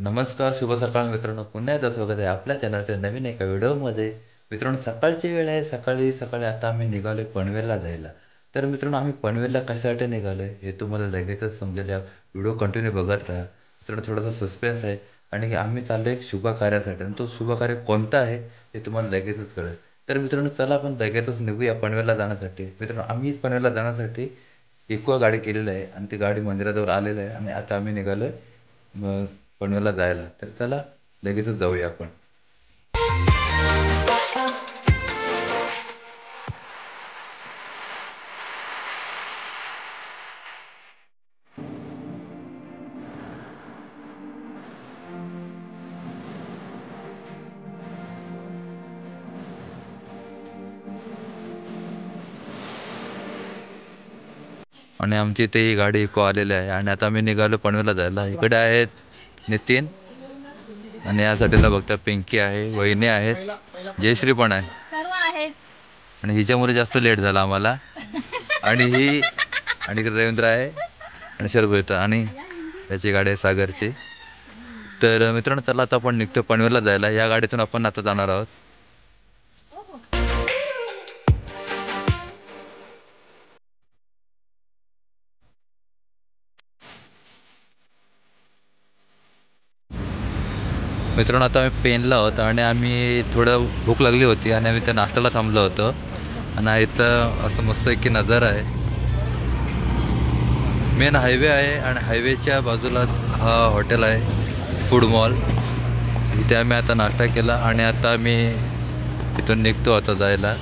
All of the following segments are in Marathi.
नमस्कार, शुभ सकाळ मित्रांनो. पुन्हा एकदा स्वागत आहे आपल्या चॅनलच्या नवीन एका व्हिडिओमध्ये. मित्रांनो, सकाळची वेळ आहे. सकाळी सकाळी आता आम्ही निघालोय पनवेलला जायला. तर मित्रांनो, आम्ही पनवेलला कशासाठी निघालोय हे तुम्हाला लगेचच समजेल. या व्हिडिओ कंटिन्यू बघत राहा. मित्रांनो, थोडासा सस्पेन्स आहे आणि आम्ही चाललो एक शुभ कार्यासाठी, आणि तो शुभ कार्य कोणता आहे हे तुम्हाला लगेचच कळेल. तर मित्रांनो, चला आपण लगेचच निघूया पनवेलला जाण्यासाठी. मित्रांनो, आम्ही पनवेलला जाण्यासाठी इको गाडी केलेली आहे आणि ती गाडी मंदिराजवळ आलेली आहे आणि आता आम्ही निघालोय मग पनवेलला जायला. तर चला लगेचच जाऊया आपण. आणि आमची इथे ही गाडी इको आलेली आहे आणि आता आम्ही निघालो पनवेलला जायला. इकडे आहेत नितीन आणि या साईडला बघता पिंकी आहे, वहिनी आहेत, जयश्री पण आहे, सर्व आहेत. आणि हिच्यामुळे जास्त लेट झाला आम्हाला. आणि इकडे रवींद्र आहे आणि शरद येतं आणि त्याची गाडी आहे सागरची. तर मित्रांनो, चला आता आपण निघतो पनवेलला जायला. या गाडीतून आपण आता जाणार आहोत. मित्रांनो, आता आम्ही पेनला आहोत आणि आम्ही थोडं भूक लागली होती आणि आम्ही त्या नाश्त्याला थांबलो होतो. आणि इथं असं मस्त की नजारा आहे. मेन हायवे आहे आणि हायवेच्या बाजूला हा हॉटेल आहे, फूड मॉल. इथे आम्ही आता नाश्ता केला आणि आता आम्ही इथून निघतो आता जायला.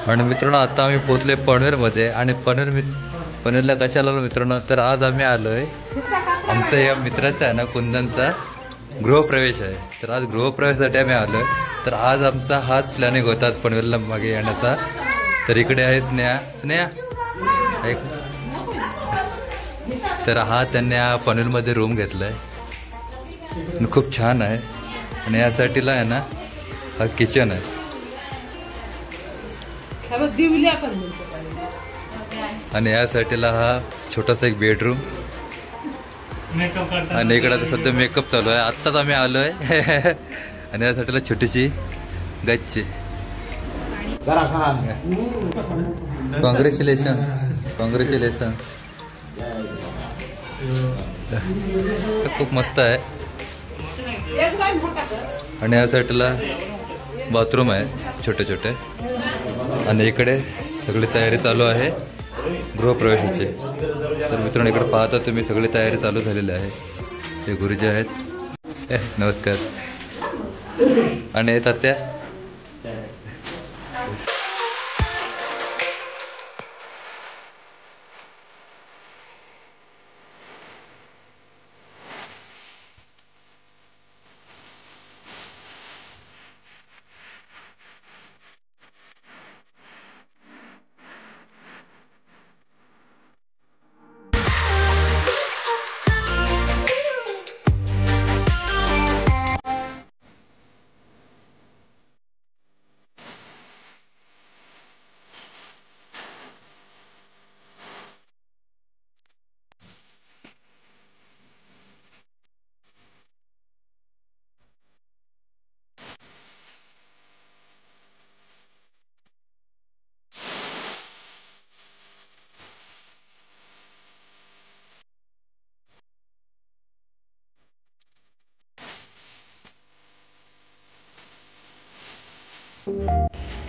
आणि मित्रांनो, आता आम्ही पोहोचले पनवेलमध्ये. आणि पनवेलला कशाला आलो मित्रांनो, तर आज आम्ही आलोय आमचा या मित्राचा आहे ना, कुंदनचा गृहप्रवेश आहे. तर आज गृहप्रवेशासाठी आम्ही आलोय. तर आज आमचा हाच प्लॅनिंग होता आज पनवेलला मागे येण्याचा. तर इकडे आहे स्नेहा एक. तर हा त्यांनी पनवेलमध्ये रूम घेतलाय आणि खूप छान आहे. आणि यासाठीला आहे ना हा किचन आहे आणि या साईडला हा छोटासा एक बेडरूम. आणि इकडे आता सध्या मेकअप चालू आहे. आत्ताच आम्ही आलोय. आणि या साईडला छोटीशी गच्ची. कॉंग्रॅच्युलेशन. खूप मस्त आहे. आणि या साईडला बाथरूम आहे छोटे छोटे. आणि इकडे सगळी तयारी चालू आहे गृहप्रवेशाची. तर मित्रांनो, इकडे पाहता तुम्ही सगळी तयारी चालू झालेली आहे. हे गुरुजी आहेत. नमस्कार. आणि तात्या.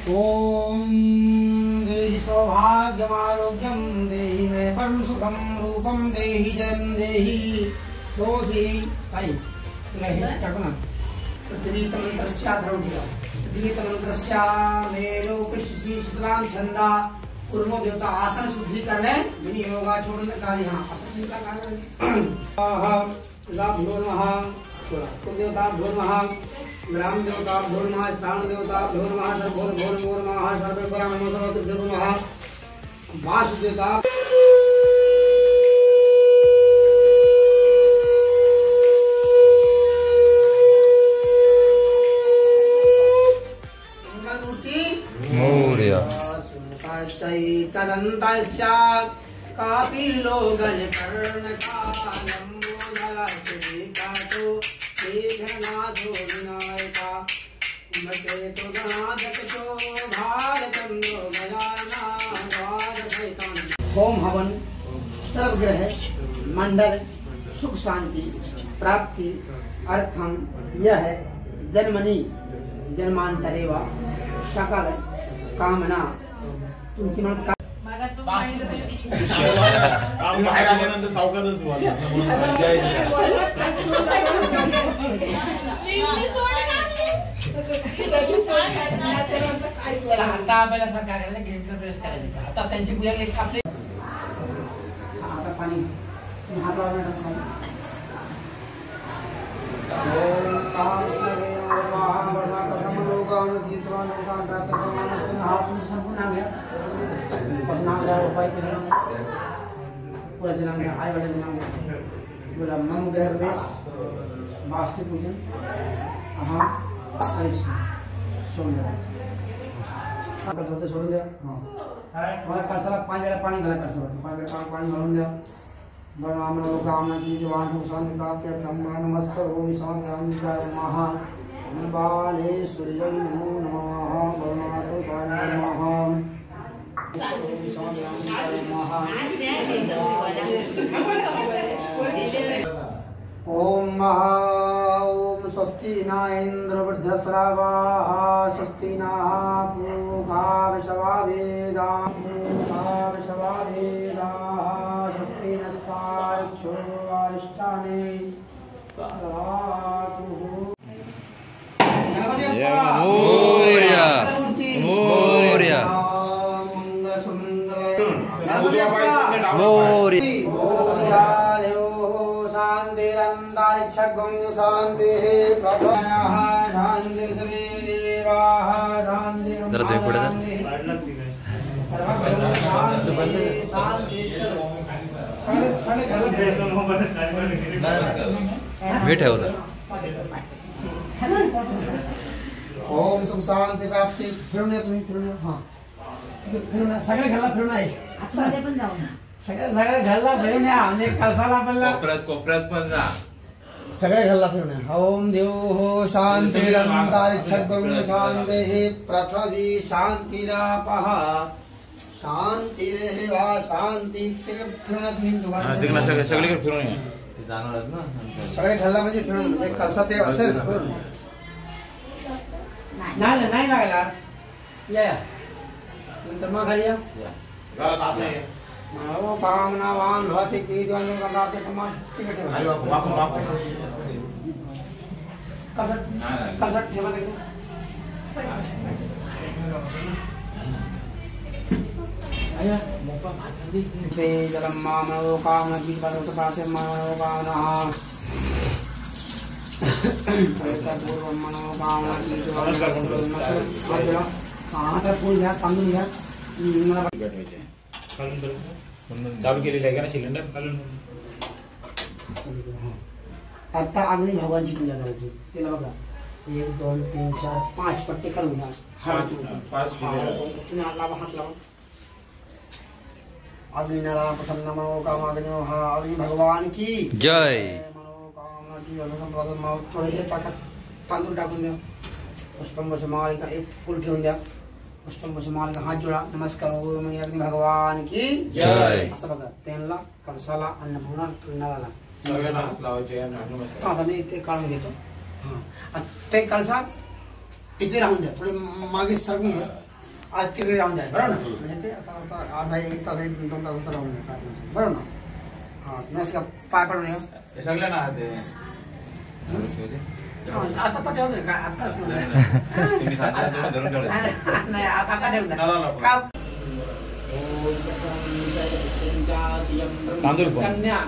ओम देहि सौभाग्यमारोग्यं देहि मे परम सुखं रूपं देहि जयं देहि दोषी काही तुला हे टाकू ना पृथ्वीतमंत्रस्या मेलोपशिषि शुक्लां छंदा पूर्वो देवता आसन शुद्धि करने विनियोगा छोड़ने का यहाँ अपने का देवता भूर्मः ग्राम देवता भूर्मः स्थान देवता भूर्मः सर्वभूर्मः सर्वपरामः वास देवता मोरया तदन्तस्य कापिलो गजकर्णकालम्बोदरश्रीकातो मेघनाथो विनायका मतेतो गणाधकतो भारचन्द्रो गजानाद्वादशैतान्। होम हवन सर्वग्रह मंडल सुख शांति प्राप्ति अर्थम यह जन्मनि जन्मांतरेवा सकल कामना तुमची म्हणत बाहेर आल्यानंतर सावकाशच व्हायला आता आपल्याला सरकार गेम प्रवेश करायचे आता त्यांची पूजा आपले आता पाणी हात आई वाले बोला मम ग्रह प्रवेश वास्तु पूजन सोडून द्या मला कळसाला 5 वेळा पाणी घाला कळसावर 5 वेळा पाणी घालून द्या बरमामनो कामना की जवान शांति प्राप्त नमस्कार ओम शांति महा बालेश्वरी नमो नमः बरमातो स्वामी नमः ओम महा ओम स्वस्ति न इंद्र वृद्धश्रवाः स्वस्ति न पूषा विश्ववेदाः स्वस्ति नस्तार्क्ष्यो अरिष्टानि मोरया मोरया मोरया शांतिरंतरिक्षगं शांतिः प्रभवः शांतिर्देवाः मी ठेवलं ओम सुख शांति प्राप्ति फिरून या तुम्ही फिरून या फिरून सगळे घाला फिरून आहे सगळे घालला फिरून या म्हणजे कळसाला आपल्याला कोपऱ्यात पण जा सगळे घालला फिरून या ओम देव हो शांतिरंतरिक्षगं शांतिः पृथ्वी शांतिरापः शांतिरेवा शांति फिरून तुम्ही सगळीकडे फिरून या जाणारच ना सगळे घालला म्हणजे फिरून म्हणजे कळसा ते असेल नाही लागला या नंतर मग घरी या मानव कामनावान भवति कीर्तिवान प्राप्ते तमाम तिकडे कसट ठेवा आया ते जलम मानव कामना की बात पासे मानव कामना पूर्व मानव कामना की आता पूल घ्या तांदूळ घ्या चालू केलेलं आहे का ना सिलेंडर आता अग्नि भगवानची पूजा करायची तिला बघा 1 2 3 4 5 पट्टे करून घ्या तुम्ही हात लावा अग्निनारायण प्रसन्न मनोकामना अग्नि भगवान की जय मनोकामना की थोडे हे टाकत तांदूळ टाकून द्या पुष्पंभ समालिका एक फूल ठेवून द्या पुष्पंभ समालिका हात जोडा नमस्कार ओम अग्नि भगवान की जय असं बघा त्यांना कळसाला अन्नपूर्णा नळाला आता मी ते काढून घेतो ते कळसा तिथे राहून द्या थोडे मागे सरकून घ्या आज तिकडे राहून द्या बरोबर ना म्हणजे ते असं अर्धा 1 तास 2 तास राहून द्या बरोबर ना हा नमस्कार पाय पडून या हे सगळं ना ते आता तर ठेवलं काय आता तुम्ही सांगितलं तेवढं धरून ठेवलं. नाही आता ठेवलं चला. तांदूळ पण.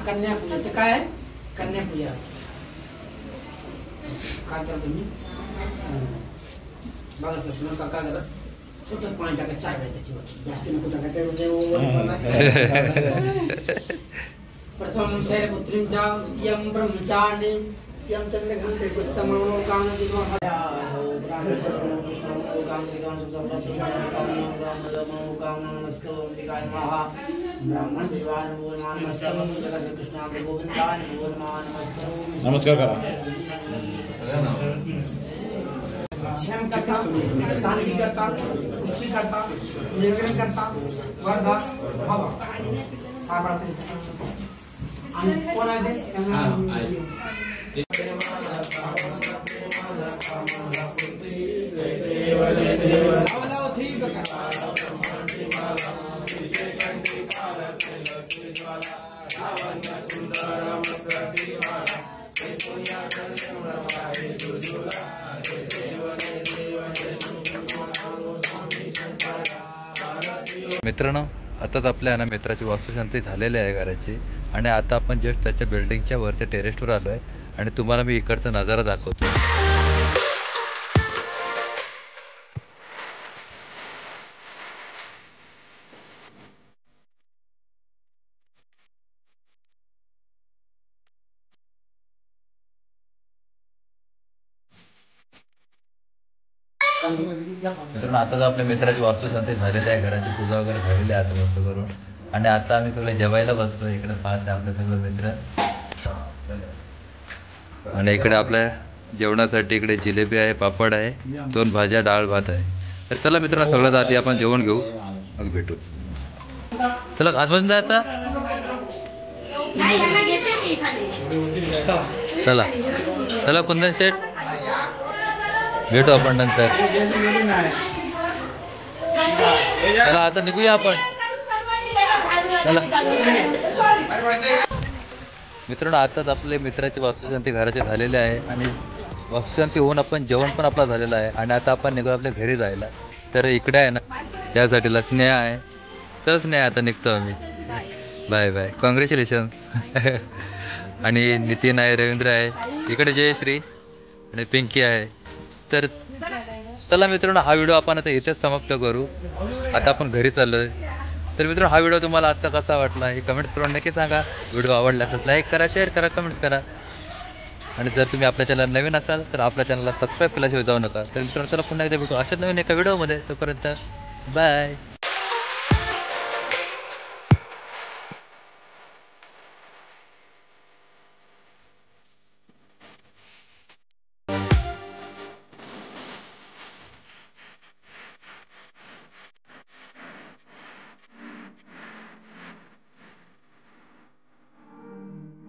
कन्या पूजा ते काय आहे कन्या पूजा काय करता तुम्ही बघा सर नमस्कार काय करा छोटं पाणी टाका चाय पाहिजे त्याच्यावर जास्त नको टाका ते म्हणजे प्रथम शैलपुत्रीं च यं ब्रह्मचारिणी यं चंद्रघंटे पुस्तमनो कामदिनो ब्राह्मणो कृष्णो कामदिनो सुब्रह्मण्यो कामनो नमस्कारो विकाय महा ब्राह्मण देवान वो नमस्कारो जगत कृष्णाय गोविंदाय वो नमस्कारो नमस्कार करा. क्षम करता शांति करता पुष्टि करता निर्विघ्न करता वरदा हवा काय पडते आणि कोण आहे ते मित्रांनो आताच आपल्या मित्राची वास्तुशांती झालेली आहे घराची आणि आता आपण जस्ट त्याच्या बिल्डिंगच्या वरच्या टेरेसवर आलो आहे आणि तुम्हाला मी इकडचा नजारा दाखवतो. मित्रांनो आताच आपल्या मित्राची वास्तुशांती झालेली आहे घराची पूजा वगैरे झालेली आहे आता मस्त करून आणि आता आम्ही सगळे जेवायला बसलो. इकडे पाहत आहे आपले सगळे मित्र आणि इकडे आपल्या जेवणासाठी इकडे जिलेबी आहे पापड आहे 2 भाज्या डाळ भात आहे. तर चला मित्रांनो सगळ्यात आधी आपण जेवण घेऊ मग भेटू. चला आजपासून जायचा चला चला कुंदन शेठ भेटू आपण नंतर. चला आता निघूया आपण. चला मित्रांनो आताच आपले मित्राची वास्तुशांती घराचे झालेले आहे आणि वास्तुशांती होऊन आपण जेवण पण आपला झालेलं आहे आणि आता आपण निघू आपल्या घरी जायला. तर इकडे आहे ना त्यासाठीला स्नेहा आहे तर स्नेहा आता निघतो आम्ही. Bye bye congratulation. आणि नितीन आहे रवींद्र आहे इकडे जयश्री आणि पिंकी आहे. तर चला मित्रांनो हा व्हिडिओ आपण आता इथेच समाप्त करू. आता आपण घरी चाललोय. तर मित्रांनो हा व्हिडिओ तुम्हाला आजचा कसा वाटला हे कमेंट्स करून नक्की सांगा. व्हिडिओ आवडला असेल लाईक करा शेअर करा कमेंट्स करा आणि जर तुम्ही आपल्या चॅनल नवीन असाल तर आपल्या चॅनलला सबस्क्राईब केल्याशिवाय जाऊ नका. तर मित्रांनो चला पुन्हा एकदा भेटू अशाच नवीन एका व्हिडिओमध्ये. तोपर्यंत बाय.